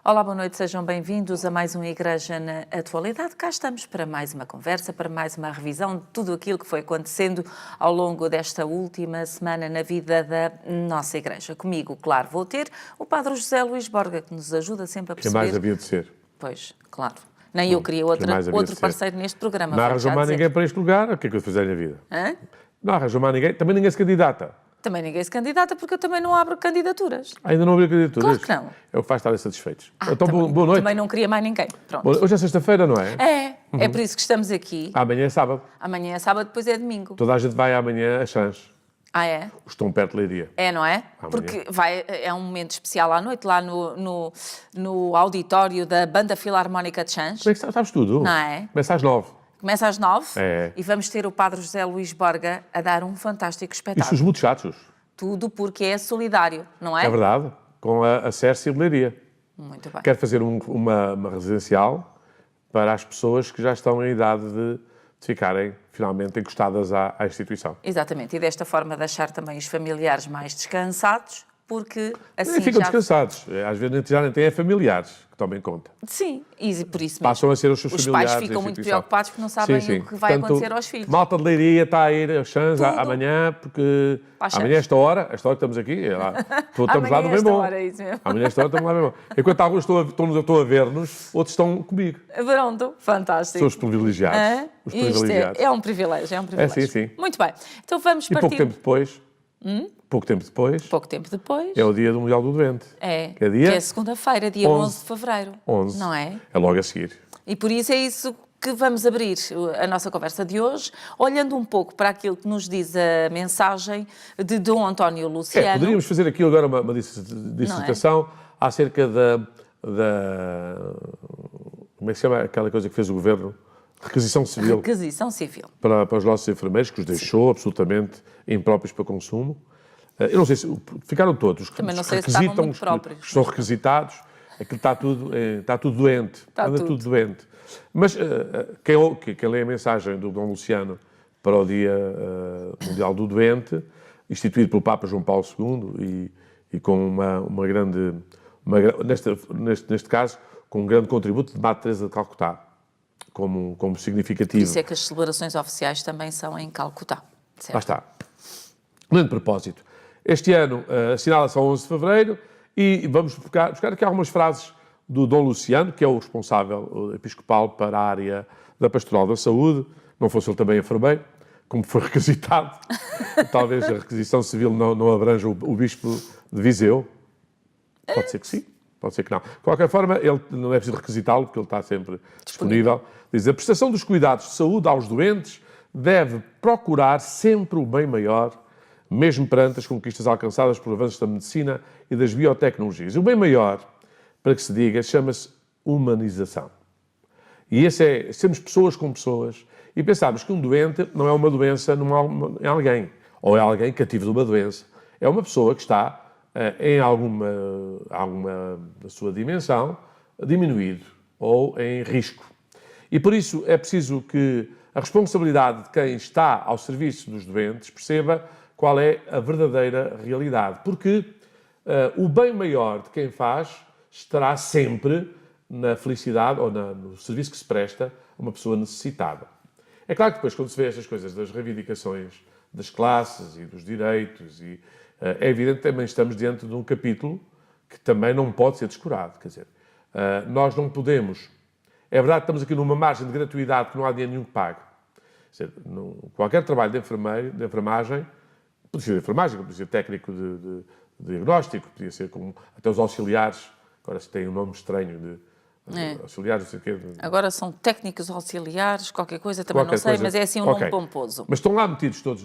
Olá, boa noite, sejam bem-vindos a mais um Igreja na Atualidade. Cá estamos para mais uma conversa, para mais uma revisão de tudo aquilo que foi acontecendo ao longo desta última semana na vida da nossa Igreja. Comigo, claro, vou ter o Padre José Luís Borga, que nos ajuda sempre a perceber... Que mais havia de ser? Pois, claro. Nem eu queria outro parceiro neste programa. Não arranjou mais ninguém para este lugar, o que é que eu fazer na vida? Hã? Não arranjou mais ninguém, também ninguém se candidata. Também ninguém se candidata, porque eu também não abro candidaturas. Ainda não abriu candidaturas? Claro que não. É o que faz estarem satisfeitos. Então, boa noite. Também não queria mais ninguém. Pronto. Hoje é sexta-feira, não é? É por isso que estamos aqui. Amanhã é sábado. Amanhã é sábado, depois é domingo. Toda a gente vai amanhã a Xans. Ah, é? Os que estão perto de Leiria. É, não é? Amanhã. Porque é um momento especial à noite, lá no auditório da Banda Filarmónica de Xans. Como é que sabes tudo? Não é? Começa às 9. Começa às 9 É. E vamos ter o Padre José Luís Borga a dar um fantástico Isso espetáculo. os muchachos. Tudo porque é solidário, não é? É verdade. Com a Cércia de Leiria. Muito bem. Quero fazer uma residencial para as pessoas que já estão em idade de ficarem finalmente encostadas à instituição. Exatamente. E desta forma deixar também os familiares mais descansados, porque assim Nem ficam já... descansados. Às vezes já nem têm familiares que tomem conta. Sim, e por isso mesmo. Passam a ser os seus Os familiares. pais ficam da muito instituição. preocupados porque não sabem Sim. o que vai Portanto, acontecer aos filhos. Malta de Leiria está a ir a Xans Tudo. amanhã, porque Para a Xans. amanhã esta hora que estamos aqui, estamos lá no bem esta bom. hora, é isso mesmo. Amanhã esta hora estamos lá no bem bom. Enquanto alguns estão a ver-nos, outros estão comigo. Pronto, fantástico. São os privilegiados. Hã? Os Isto privilegiados. é um privilégio, é um privilégio. sim. Muito bem. Então vamos E partir... pouco tempo depois, Pouco tempo depois. é o dia do Mundial do Doente. Que é dia? é segunda-feira, dia 11. 11 de fevereiro. 11. Não é? É logo a seguir. E por isso é isso que vamos abrir a nossa conversa de hoje, olhando um pouco para aquilo que nos diz a mensagem de Dom António Luciano. Poderíamos fazer aqui agora uma dissertação acerca da... Como é que se chama aquela coisa que fez o governo? Requisição civil. Requisição civil. Para os nossos enfermeiros, que os deixou absolutamente impróprios para consumo. Eu não sei se ficaram todos. Também não Os sei se estavam muito os próprios. que são requisitados, aquilo está tudo doente. Anda tudo doente. Mas quem lê a mensagem do Dom Luciano para o Dia Mundial do Doente, instituído pelo Papa João Paulo II e com uma grande... neste caso, com um grande contributo de Madre Teresa de Calcutá, como significativo. Por isso é que as celebrações oficiais também são em Calcutá. Certo? Lá está. Grande propósito. Este ano assinala-se a 11 de fevereiro e vamos buscar aqui algumas frases do Dom Luciano, que é o responsável episcopal para a área da pastoral da saúde. Não fosse ele também enfermeiro, como foi requisitado. Talvez a requisição civil não abranja o bispo de Viseu. Pode ser que sim, pode ser que não. De qualquer forma, ele não é preciso requisitá-lo, porque ele está sempre disponível. Diz: a prestação dos cuidados de saúde aos doentes deve procurar sempre o bem maior, mesmo perante as conquistas alcançadas por avanços da medicina e das biotecnologias. O bem maior, para que se diga, chama-se humanização. E esse é sermos pessoas com pessoas e pensarmos que um doente não é uma doença em alguém, ou é alguém cativo de uma doença. É uma pessoa que está em alguma da sua dimensão diminuído ou em risco. E por isso é preciso que a responsabilidade de quem está ao serviço dos doentes perceba qual é a verdadeira realidade. Porque o bem maior de quem faz estará sempre na felicidade ou no serviço que se presta a uma pessoa necessitada. É claro que depois, quando se vê estas coisas das reivindicações das classes e dos direitos, é evidente que também estamos diante de um capítulo que também não pode ser descurado. Quer dizer, nós não podemos... É verdade que estamos aqui numa margem de gratuidade que não há dinheiro nenhum que pague. Quer dizer, qualquer trabalho de enfermagem, podia ser de enfermagem, podia ser técnico de diagnóstico, podia ser como até os auxiliares, agora se tem um nome estranho de auxiliares, não sei o quê. Agora são técnicos auxiliares, qualquer coisa, também não sei, mas é assim um nome pomposo. Mas estão lá metidos todos,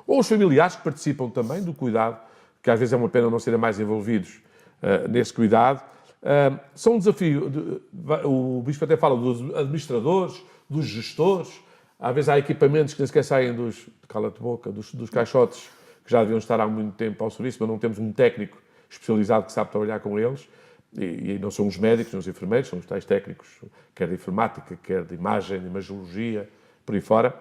ou os familiares que participam também do cuidado, que às vezes é uma pena não serem mais envolvidos nesse cuidado. São um desafio, o Bispo até fala dos administradores, dos gestores, às vezes há equipamentos que nem sequer saem dos caixotes, que já deviam estar há muito tempo ao serviço, mas não temos um técnico especializado que sabe trabalhar com eles, e não são os médicos, não os enfermeiros, são os tais técnicos, quer de informática, quer de imagem, de imagiologia, por aí fora.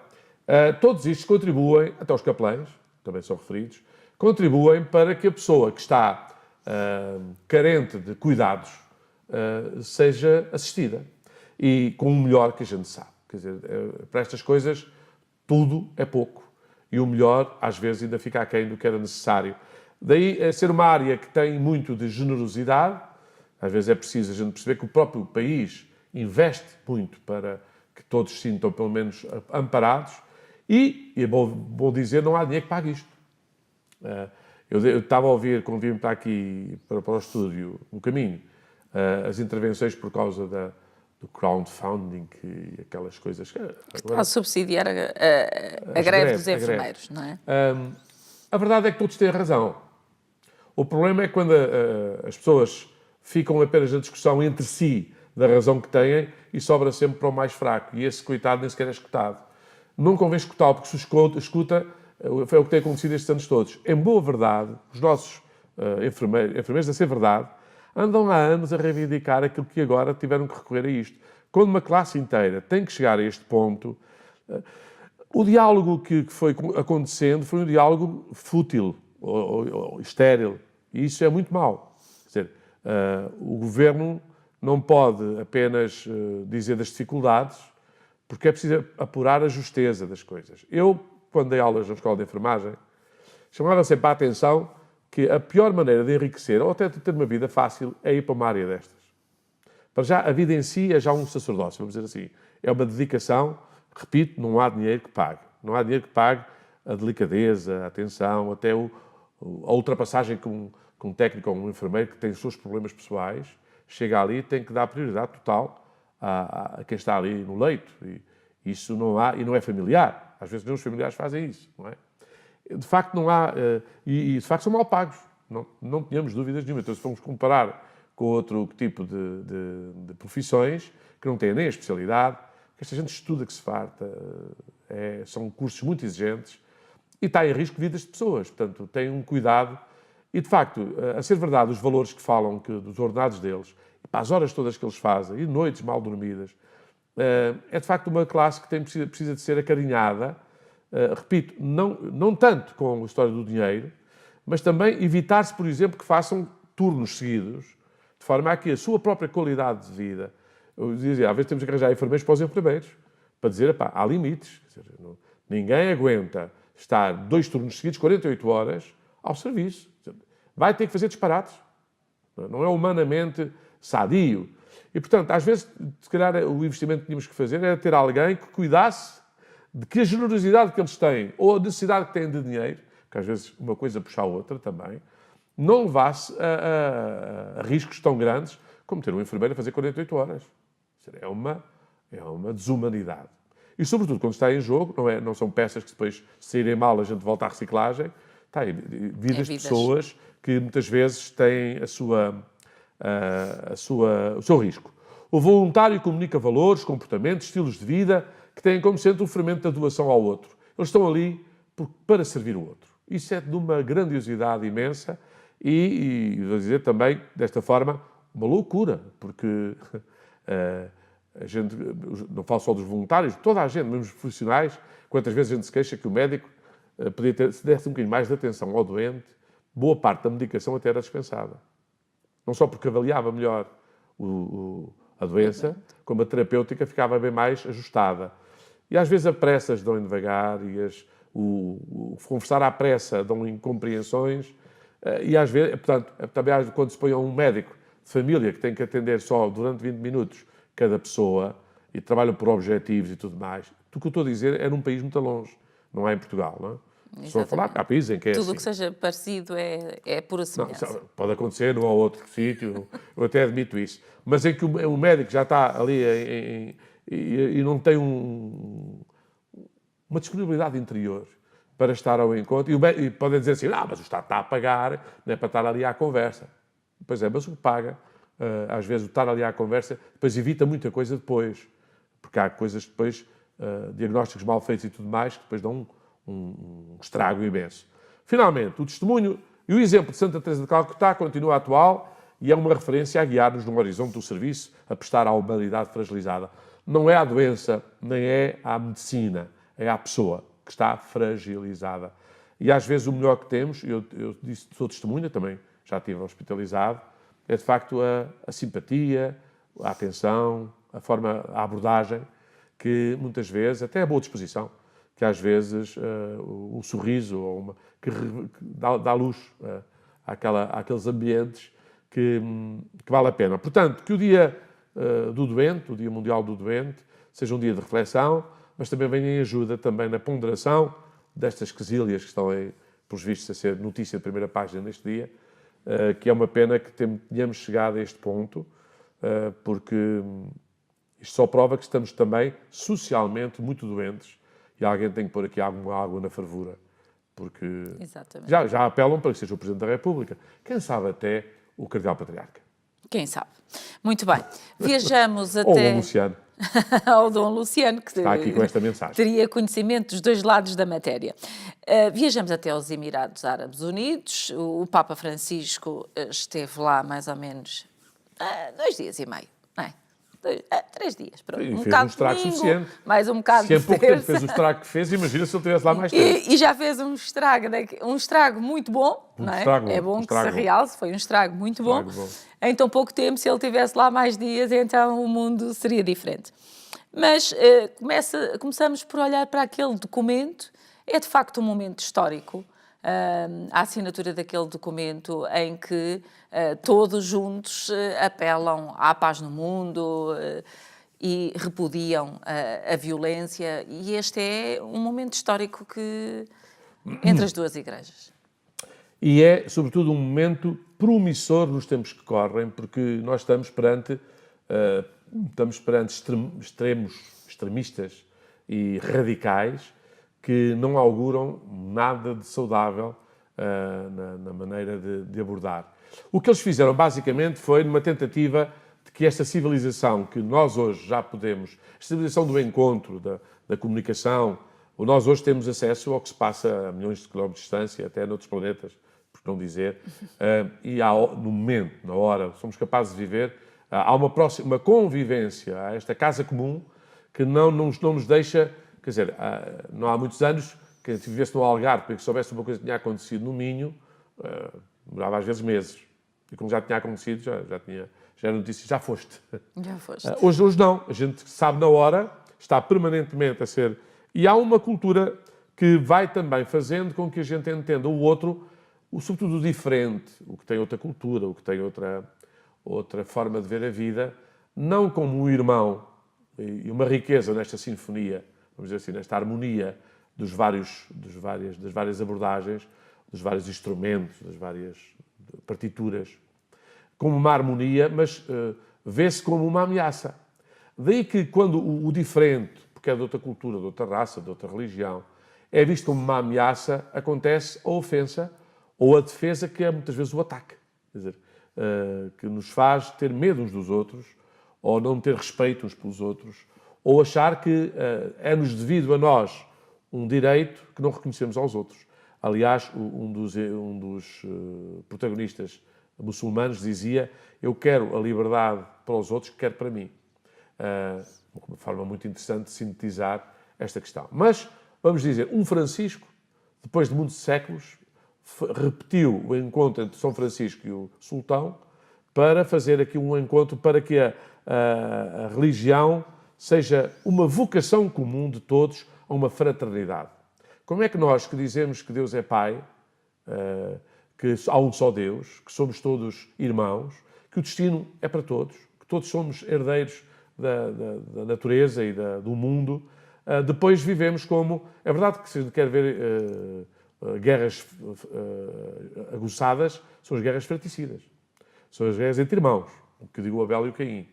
Todos estes contribuem, até os capelães, também são referidos, contribuem para que a pessoa que está carente de cuidados seja assistida e com o melhor que a gente sabe. Quer dizer, para estas coisas, tudo é pouco. E o melhor, às vezes, ainda fica aquém do que era necessário. Daí, ser uma área que tem muito de generosidade, às vezes é preciso a gente perceber que o próprio país investe muito para que todos se sintam, pelo menos, amparados. E é bom dizer, não há dinheiro que pague isto. Eu estava a ouvir, quando vim para aqui, para o estúdio, no caminho, as intervenções por causa do crowdfunding e aquelas coisas. Está a subsidiar a greve dos enfermeiros, não é? A verdade é que todos têm razão. O problema é quando as pessoas ficam apenas na discussão entre si da razão que têm e sobra sempre para o mais fraco. E esse coitado nem sequer é escutado. Não convém escutá-lo, porque se escuta, foi o que tem acontecido estes anos todos. Em boa verdade, os nossos enfermeiros, a ser verdade, andam há anos a reivindicar aquilo que agora tiveram que recorrer a isto. Quando uma classe inteira tem que chegar a este ponto, o diálogo que foi acontecendo foi um diálogo fútil ou estéril. E isso é muito mau. Quer dizer, o governo não pode apenas dizer das dificuldades, porque é preciso apurar a justeza das coisas. Eu, quando dei aulas na escola de enfermagem, chamava sempre a atenção que a pior maneira de enriquecer, ou até de ter uma vida fácil, é ir para uma área destas. Para já, a vida em si é já um sacerdócio, vamos dizer assim. É uma dedicação, repito, não há dinheiro que pague. Não há dinheiro que pague a delicadeza, a atenção, até a ultrapassagem que um técnico ou um enfermeiro que tem os seus problemas pessoais, chega ali e tem que dar prioridade total a quem está ali no leito. E isso não há, e não é familiar. Às vezes nem os familiares fazem isso, não é? De facto não há, e de facto são mal pagos. Não tínhamos dúvidas nenhuma. Então, se formos comparar com outro tipo de profissões que não têm nem a especialidade, que esta gente estuda que se farta, são cursos muito exigentes e está em risco vidas de pessoas. Portanto, tem um cuidado. E, de facto, a ser verdade, os valores que falam dos ordenados deles, e para as horas todas que eles fazem, e noites mal dormidas, é de facto uma classe que precisa de ser acarinhada. Repito, não tanto com a história do dinheiro, mas também evitar-se, por exemplo, que façam turnos seguidos, de forma a que a sua própria qualidade de vida... Eu dizia, às vezes temos que arranjar enfermeiros para os enfermeiros, para dizer, epá, há limites. Quer dizer, ninguém aguenta estar 2 turnos seguidos, 48 horas, ao serviço. Vai ter que fazer disparates. Não é humanamente sadio. E, portanto, às vezes, se calhar, o investimento que tínhamos que fazer era ter alguém que cuidasse de que a generosidade que eles têm, ou a necessidade que têm de dinheiro, que às vezes uma coisa puxa a outra também, não levasse a riscos tão grandes como ter um enfermeiro a fazer 48 horas. É uma desumanidade. E, sobretudo, quando está em jogo, não são peças que depois, se saírem mal, a gente volta à reciclagem. Está aí, vidas de pessoas que muitas vezes têm o seu risco. O voluntário comunica valores, comportamentos, estilos de vida que têm como centro o fermento da doação ao outro. Eles estão ali para servir o outro. Isso é de uma grandiosidade imensa e vou dizer também, desta forma, uma loucura, porque a gente, não falo só dos voluntários, toda a gente, mesmo os profissionais, quantas vezes a gente se queixa que o médico se desse um bocadinho mais de atenção ao doente, boa parte da medicação até era dispensada. Não só porque avaliava melhor a doença, como a terapêutica ficava bem mais ajustada. E às vezes a pressas dão devagar e o conversar à pressa dão incompreensões. E às vezes, portanto, também quando se põe um médico de família que tem que atender só durante 20 minutos cada pessoa e trabalham por objetivos e tudo mais, o que eu estou a dizer é num país muito longe, não é em Portugal, não é? Estou a falar, há países em que é tudo assim. o que seja parecido é pura semelhança. Não, pode acontecer num ou outro sítio, eu até admito isso. Mas em que o médico já está ali e não tem uma disponibilidade interior para estar ao encontro, e podem dizer assim, mas o Estado está a pagar, não é para estar ali à conversa. Pois é, mas o que paga, às vezes o estar ali à conversa, depois evita muita coisa depois, porque há coisas depois, diagnósticos mal feitos e tudo mais, que depois dão um estrago imenso. Finalmente, o testemunho e o exemplo de Santa Teresa de Calcutá continua atual e é uma referência a guiar-nos no horizonte do serviço, a prestar à humanidade fragilizada. Não é à doença, nem é à medicina, é à pessoa que está fragilizada. E às vezes o melhor que temos, eu sou testemunha também, já estive hospitalizado, é de facto a simpatia, a atenção, a abordagem, que muitas vezes, até a boa disposição, que às vezes um sorriso que dá luz àqueles ambientes que vale a pena. Portanto, que o Dia do Doente, o Dia Mundial do Doente, seja um dia de reflexão, mas também venha em ajuda também na ponderação destas quesílias que estão aí, pelos vistos, a ser notícia de primeira página neste dia, que é uma pena que tenhamos chegado a este ponto, porque isto só prova que estamos também socialmente muito doentes e alguém tem que pôr aqui água na fervura, porque já apelam para que seja o Presidente da República, quem sabe até o Cardeal Patriarca. Quem sabe. Muito bem. Viajamos até... Ou o Luciano. Ou Dom Luciano, que está aqui com esta mensagem. Teria conhecimento dos dois lados da matéria. Viajamos até aos Emirados Árabes Unidos. O Papa Francisco esteve lá mais ou menos 2 dias e meio, não é? 3 dias, pronto. E fez um estrago suficiente. Mais um bocado de tempo. Se em pouco tempo fez o estrago que fez, imagina se ele estivesse lá mais tempo. E já fez um estrago muito bom, não é? É bom que se realce, foi um estrago muito bom. Em tão pouco tempo, se ele estivesse lá mais dias, então o mundo seria diferente. Mas começamos por olhar para aquele documento. É de facto um momento histórico. A assinatura daquele documento em que todos juntos apelam à paz no mundo e repudiam a violência. E este é um momento histórico entre as duas igrejas. E é, sobretudo, um momento promissor nos tempos que correm, porque nós estamos perante extremistas e radicais que não auguram nada de saudável na maneira de abordar. O que eles fizeram, basicamente, foi numa tentativa de que esta civilização que nós hoje já podemos, a civilização do encontro, da comunicação, nós hoje temos acesso ao que se passa a milhões de quilómetros de distância, até noutros planetas, por não dizer, e no momento, na hora, somos capazes de viver, há uma convivência, há esta casa comum que não nos deixa. Quer dizer, não há muitos anos que se vivesse no Algarve e que soubesse uma coisa que tinha acontecido no Minho, demorava às vezes meses. E como já tinha acontecido, já era notícia, já foste. Já foste. Hoje não. A gente sabe na hora, está permanentemente a ser... E há uma cultura que vai também fazendo com que a gente entenda o outro, sobretudo o diferente, o que tem outra cultura, o que tem outra forma de ver a vida, não como um irmão e uma riqueza nesta sinfonia, vamos dizer assim, nesta harmonia das várias abordagens, dos vários instrumentos, das várias partituras, como uma harmonia, mas vê-se como uma ameaça. Daí que quando o diferente, porque é de outra cultura, de outra raça, de outra religião, é visto como uma ameaça, acontece a ofensa ou a defesa, que é muitas vezes o ataque. Quer dizer, que nos faz ter medo uns dos outros, ou não ter respeito uns pelos outros, ou achar que é-nos devido a nós um direito que não reconhecemos aos outros. Aliás, um dos protagonistas muçulmanos dizia: eu quero a liberdade para os outros que quero para mim. Uma forma muito interessante de sintetizar esta questão. Mas, vamos dizer, Francisco, depois de muitos séculos, repetiu o encontro entre São Francisco e o sultão para fazer aqui um encontro para que a religião seja uma vocação comum de todos a uma fraternidade. Como é que nós, que dizemos que Deus é Pai, que há um só Deus, que somos todos irmãos, que o destino é para todos, que todos somos herdeiros da natureza e do mundo, depois vivemos como... É verdade que se a gente quer ver guerras aguçadas, são as guerras fratricidas. São as guerras entre irmãos, o que digo o Abel e o Caim.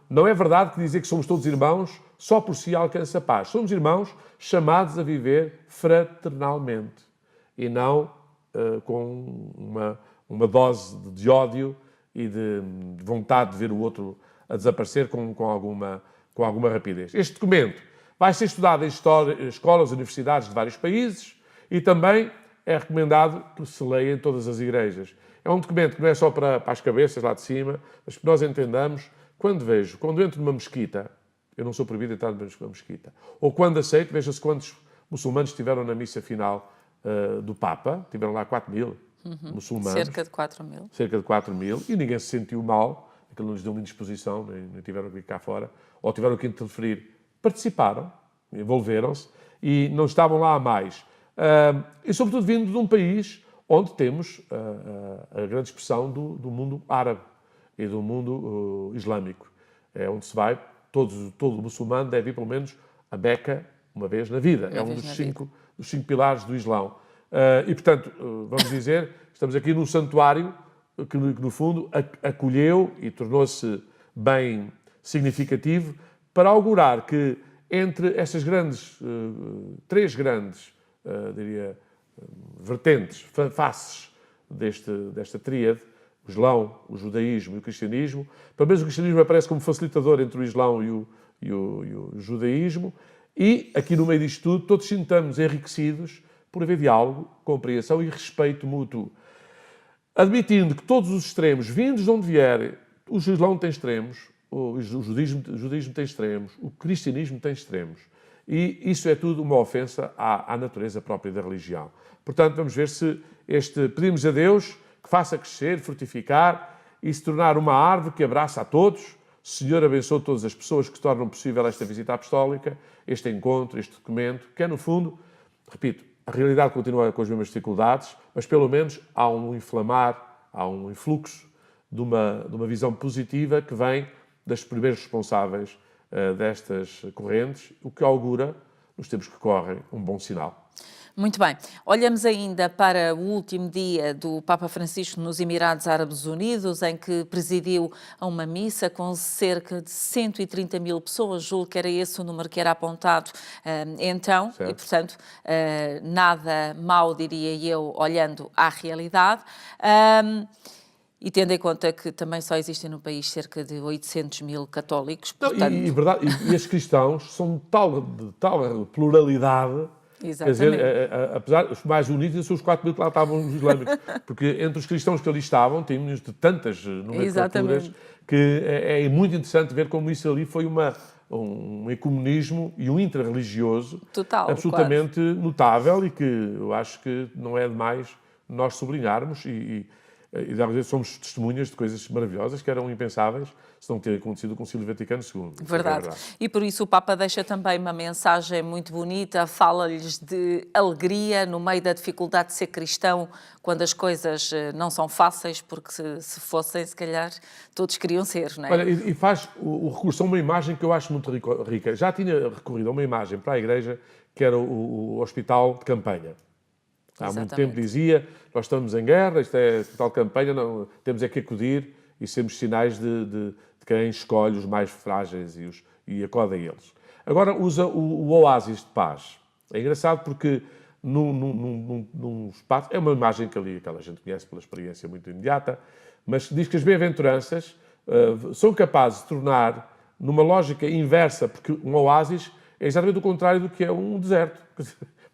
Não é verdade que dizer que somos todos irmãos só por si alcança a paz. Somos irmãos chamados a viver fraternalmente e não com uma dose de ódio e de vontade de ver o outro a desaparecer com alguma rapidez. Este documento vai ser estudado em escolas e universidades de vários países e também é recomendado que se leia em todas as igrejas. É um documento que não é só para as cabeças lá de cima, mas que nós entendamos. Quando entro numa mesquita, eu não sou proibido de entrar numa mesquita, ou quando veja-se quantos muçulmanos estiveram na missa final do Papa, tiveram lá 4.000, muçulmanos. Cerca de 4.000. Cerca de 4.000, e ninguém se sentiu mal, aquilo não lhes deu uma indisposição, nem tiveram que ir cá fora, ou tiveram que interferir. Participaram, envolveram-se, e não estavam lá a mais. E sobretudo vindo de um país onde temos a grande expressão do mundo árabe e do mundo islâmico. É onde se vai, todo muçulmano deve ir pelo menos a Meca uma vez na vida. É um dos cinco pilares do Islão. E, portanto, vamos dizer, estamos aqui num santuário que, no fundo, acolheu e tornou-se bem significativo para augurar que entre essas três grandes, diria, vertentes, faces desta tríade, o Islão, o judaísmo e o cristianismo, pelo menos o cristianismo aparece como facilitador entre o Islão e o judaísmo, e aqui no meio disto tudo, todos sintamos enriquecidos por haver diálogo, compreensão e respeito mútuo. Admitindo que todos os extremos, vindos de onde vier, o Islão tem extremos, o judaísmo tem extremos, o cristianismo tem extremos. E isso é tudo uma ofensa à natureza própria da religião. Portanto, vamos ver se pedimos a Deus que faça crescer, frutificar e se tornar uma árvore que abraça a todos. O Senhor abençoe todas as pessoas que tornam possível esta visita apostólica, este encontro, este documento, que é, no fundo, repito, a realidade continua com as mesmas dificuldades, mas pelo menos há um inflamar, há um influxo de uma visão positiva que vem das primeiros responsáveis destas correntes, o que augura, nos tempos que correm, um bom sinal. Muito bem. Olhamos ainda para o último dia do Papa Francisco nos Emirados Árabes Unidos, em que presidiu a uma missa com cerca de 130.000 pessoas. Julgo que era esse o número que era apontado então, certo. E, portanto, nada mal, diria eu, olhando à realidade. E tendo em conta que também só existem no país cerca de 800.000 católicos, portanto... E os cristãos são de tal pluralidade. Exatamente. Quer dizer, apesar, os mais unidos são os 4.000 que lá estavam os islâmicos, porque entre os cristãos que ali estavam, tínhamos de tantas nomenclaturas, que é muito interessante ver como isso ali foi um ecumenismo e um interreligioso total, absolutamente notável, e que eu acho que não é demais nós sublinharmos e somos testemunhas de coisas maravilhosas que eram impensáveis se não ter acontecido o Concílio Vaticano II. Verdade. E por isso o Papa deixa também uma mensagem muito bonita, fala-lhes de alegria no meio da dificuldade de ser cristão, quando as coisas não são fáceis, porque se fossem, se calhar, todos queriam ser, não é? Olha, e faz o recurso a uma imagem que eu acho muito rica. Já tinha recorrido a uma imagem para a Igreja, que era o hospital de campanha. Há muito tempo dizia, nós estamos em guerra, isto é hospital de campanha, não, temos é que acudir e sermos sinais de quem escolhe os mais frágeis e acode a eles. Agora usa o oásis de paz. É engraçado porque num espaço, é uma imagem que ali aquela gente conhece pela experiência muito imediata, mas diz que as bem-aventuranças são capazes de tornar numa lógica inversa, porque um oásis é exatamente o contrário do que é um deserto.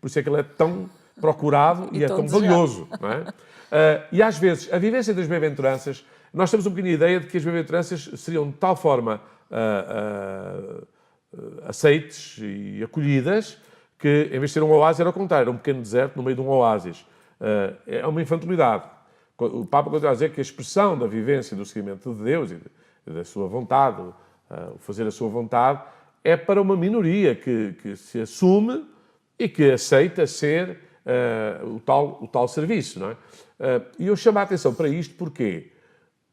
Por isso é que ele é tão procurado e é tão valioso. Não é? E às vezes, a vivência das bem-aventuranças, nós temos um bocadinho a ideia de que as bem-aventuranças seriam de tal forma aceites e acolhidas que, em vez de ser um oásis, era ao contrário, era um pequeno deserto no meio de um oásis. É uma infantilidade. O Papa continua a dizer que a expressão da vivência do seguimento de Deus e da sua vontade, o fazer a sua vontade, é para uma minoria que se assume e que aceita ser o tal serviço. Não é? E eu chamo a atenção para isto porquê?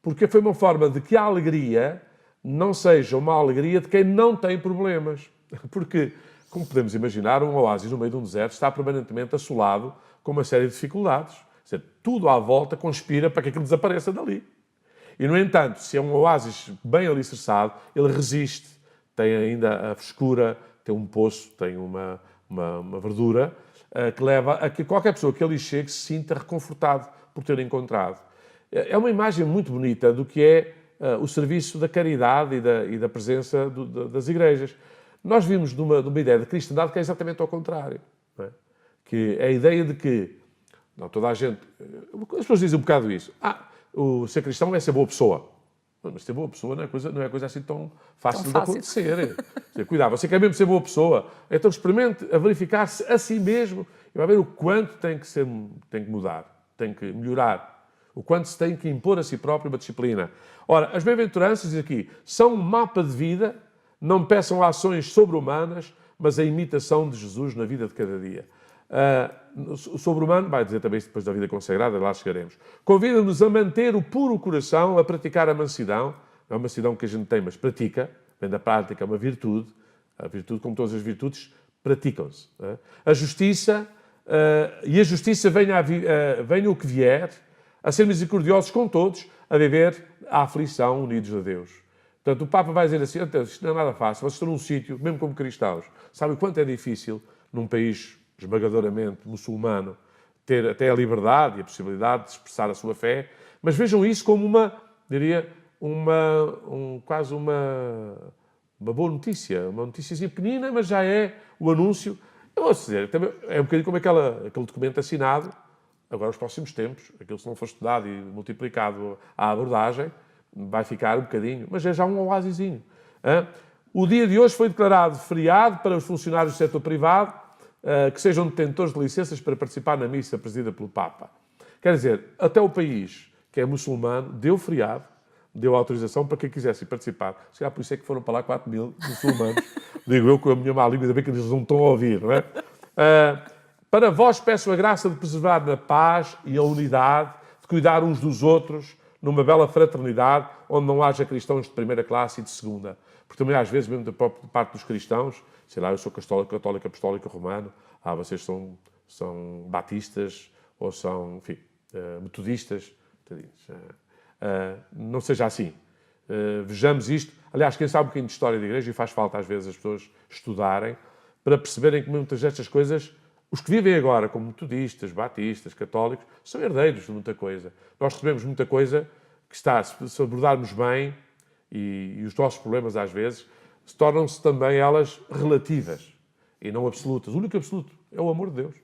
Porque foi uma forma de que a alegria não seja uma alegria de quem não tem problemas. Porque, como podemos imaginar, um oásis no meio de um deserto está permanentemente assolado com uma série de dificuldades. Quer dizer, tudo à volta conspira para que aquilo desapareça dali. E, no entanto, se é um oásis bem alicerçado, ele resiste, tem ainda a frescura, tem um poço, tem uma verdura, que leva a que qualquer pessoa que ali chegue se sinta reconfortado por ter encontrado. É uma imagem muito bonita do que é o serviço da caridade e da presença das igrejas. Nós vimos numa ideia de cristandade que é exatamente ao contrário. Não é? Que é a ideia de que, não, toda a gente... As pessoas dizem um bocado isso. O ser cristão é ser boa pessoa. Mas ser boa pessoa não é coisa assim tão fácil de acontecer. Cuidado, você quer mesmo ser boa pessoa, então experimente a verificar-se a si mesmo e vai ver o quanto tem que mudar. tem que melhorar, o quanto se tem que impor a si próprio uma disciplina. Ora, as bem-aventuranças, diz aqui, são um mapa de vida, não peçam ações sobre-humanas, mas a imitação de Jesus na vida de cada dia. O sobre-humano, vai dizer também isso depois da vida consagrada, lá chegaremos. Convida-nos a manter o puro coração, a praticar a mansidão. Não é uma mansidão que a gente tem, mas pratica, vem da prática, é uma virtude. A virtude, como todas as virtudes, praticam-se. A justiça, e a justiça venha o que vier, a ser misericordiosos com todos, a viver a aflição unidos a Deus. Portanto, o Papa vai dizer assim, isto não é nada fácil, vocês estão num sítio, mesmo como cristãos, sabem o quanto é difícil, num país esmagadoramente muçulmano, ter até a liberdade e a possibilidade de expressar a sua fé, mas vejam isso como quase uma boa notícia, uma notíciazinha pequenina, mas já é o anúncio. Eu vou dizer, também é um bocadinho como aquele documento assinado, agora nos próximos tempos, aquilo se não for estudado e multiplicado à abordagem, vai ficar um bocadinho, mas é já um oásisinho. O dia de hoje foi declarado feriado para os funcionários do setor privado, que sejam detentores de licenças para participar na missa presidida pelo Papa. Quer dizer, até o país, que é muçulmano, deu feriado, deu autorização para quem quisesse participar. Se calhar por isso é que foram para lá 4 mil muçulmanos. Digo eu com a minha má língua, ainda bem que eles não estão a ouvir, não é? Para vós peço a graça de preservar na paz e a unidade, de cuidar uns dos outros, numa bela fraternidade, onde não haja cristãos de primeira classe e de segunda. Porque também, às vezes, mesmo da própria parte dos cristãos, sei lá, eu sou católico, apostólico, romano, vocês são batistas, ou são, enfim, metodistas. Não seja assim. Vejamos isto. Aliás, quem sabe um bocadinho de história da Igreja, e faz falta, às vezes, as pessoas estudarem, para perceberem que muitas destas coisas, os que vivem agora como metodistas, batistas, católicos, são herdeiros de muita coisa. Nós recebemos muita coisa que está, se abordarmos bem, e os nossos problemas, às vezes, se tornam-se também elas relativas e não absolutas. O único absoluto é o amor de Deus.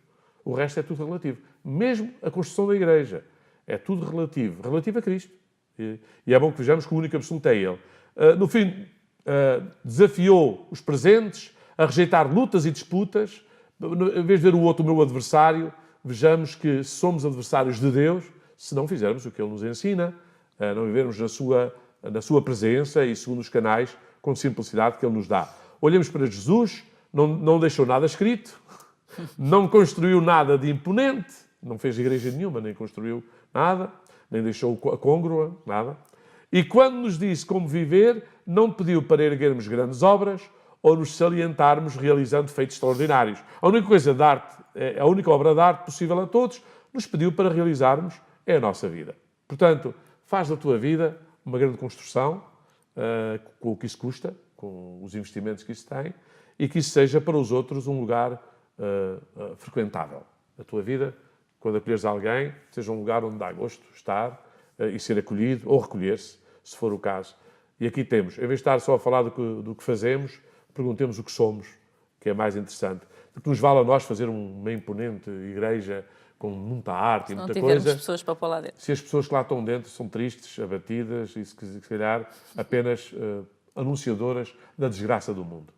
O resto é tudo relativo. Mesmo a construção da Igreja é tudo relativo. Relativo a Cristo. E é bom que vejamos que o único absoluto é Ele. No fim, desafiou os presentes a rejeitar lutas e disputas. Em vez de ver o outro, o meu adversário, vejamos que somos adversários de Deus se não fizermos o que Ele nos ensina, não vivermos na sua presença e segundo os canais com simplicidade que Ele nos dá. Olhemos para Jesus, não deixou nada escrito, não construiu nada de imponente, não fez igreja nenhuma, nem construiu nada, nem deixou a côngrua, nada. E quando nos disse como viver, não pediu para erguermos grandes obras ou nos salientarmos realizando feitos extraordinários. A única coisa de arte, a única obra de arte possível a todos, nos pediu para realizarmos é a nossa vida. Portanto, faz da tua vida uma grande construção, com o que isso custa, com os investimentos que isso tem, e que isso seja para os outros um lugar frequentável. A tua vida, quando acolheres alguém, seja um lugar onde dá gosto estar e ser acolhido, ou recolher-se, se for o caso. E aqui temos, em vez de estar só a falar do que fazemos, perguntemos o que somos, que é mais interessante. Porque nos vale a nós fazer uma imponente igreja com muita arte e muita coisa. Se não tivermos pessoas para pôr lá dentro. Se as pessoas que lá estão dentro são tristes, abatidas e, se calhar, apenas anunciadoras da desgraça do mundo.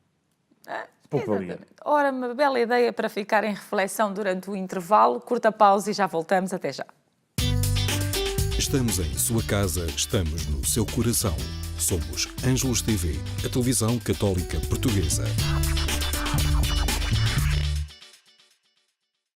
Pouco valia. Ora, uma bela ideia para ficar em reflexão durante o intervalo. Curta pausa e já voltamos. Até já. Estamos em sua casa, estamos no seu coração. Somos Ângelos TV, a televisão católica portuguesa.